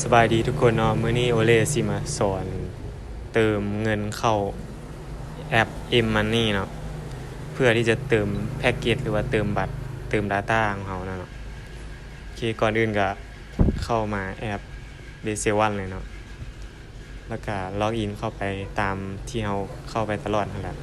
สบายดีทุกคนเนาะมื้อนี้โอเล่สิมาสอนเติมเงินเข้าแอป M Money เนาะเพื่อที่จะเติมแพ็กเกจหรือว่าเติมบัตรเติม Data ของเราเนาะโอเคก่อนอื่นก็เข้ามาแอป d a y 1เลยเนาะแล้วก็ล็อกอินเข้าไปตามที่เราเข้าไปตลอดนั่นแหละ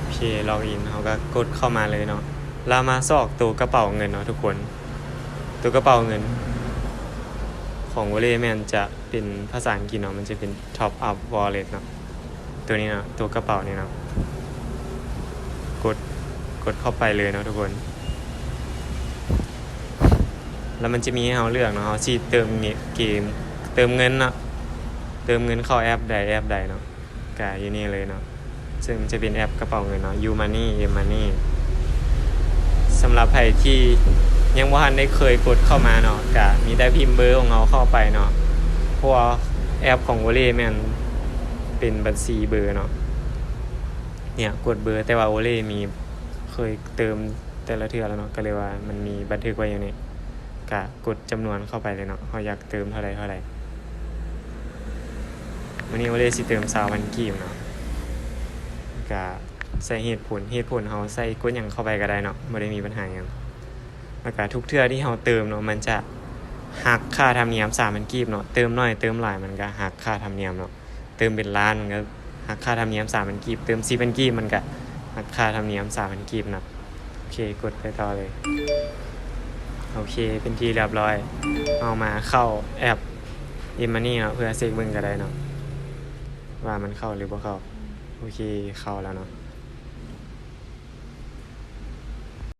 โอเคล็อกอินเขาก็กดเข้ามาเลยเนาะเรามาซอกตัวกระเป๋าเงินเนาะทุกคนตัวกระเป๋าเงินของ Wallet มันจะเป็นภาษาอังกฤษเนาะมันจะเป็น Top Up Wallet เนาะตัวนี้เนาะตัวกระเป๋านี่เนาะกดเข้าไปเลยเนาะทุกคนแล้วมันจะมีให้เราเลือกเนาะเราสิเติมเกมเติมเงินเนาะเติมเงินเข้าแอปใดเนาะก็อยู่นี่เลยเนาะซึ่งมันจะเป็นแอปกระเป๋าเงินเนาะ U Money M Money สำหรับใครที่ยังบ่ทันได้เคยกดเข้ามาเนาะก็มีแต่พิมพ์เบอร์ของเราเข้าไปเนาะเพราะว่าแอปของ Wallet มันเป็นบัญชีเบอร์เนาะเนี่ยกดเบอร์แต่ว่า Wallet มีเคยเติมแต่ละเทื่อแล้วเนาะก็เลยว่ามันมีบันทึกไว้อย่างนี้ก็กดจำนวนเข้าไปเลยเนาะเราอยากเติมเท่าไหร่วันนี้ Wallet สิเติม20,000กีบเนาะก็ใส่เหตุผลเราใส่กดหยังเข้าไปก็ได้เนาะบ่ได้มีปัญหาหยังแล้วก็ทุกเทื่อที่เราเติมเนาะมันจะหักค่าธรรมเนียม3,000กีบเนาะเติมน้อยเติมหลายมันก็หักค่าธรรมเนียมเนาะเติมเป็นล้านมันก็หักค่าธรรมเนียม3,000กีบเติม4,000กีบมันก็หักค่าธรรมเนียม3,000กีบนะโอเคกดไปต่อเลยโอเคเป็นที่เรียบร้อยเอามาเข้าแอป M Money เนาะเพื่อเช็คเบิ่งก็ได้เนาะว่ามันเข้าหรือบ่เข้าโอเคเข้าแล้วเนาะ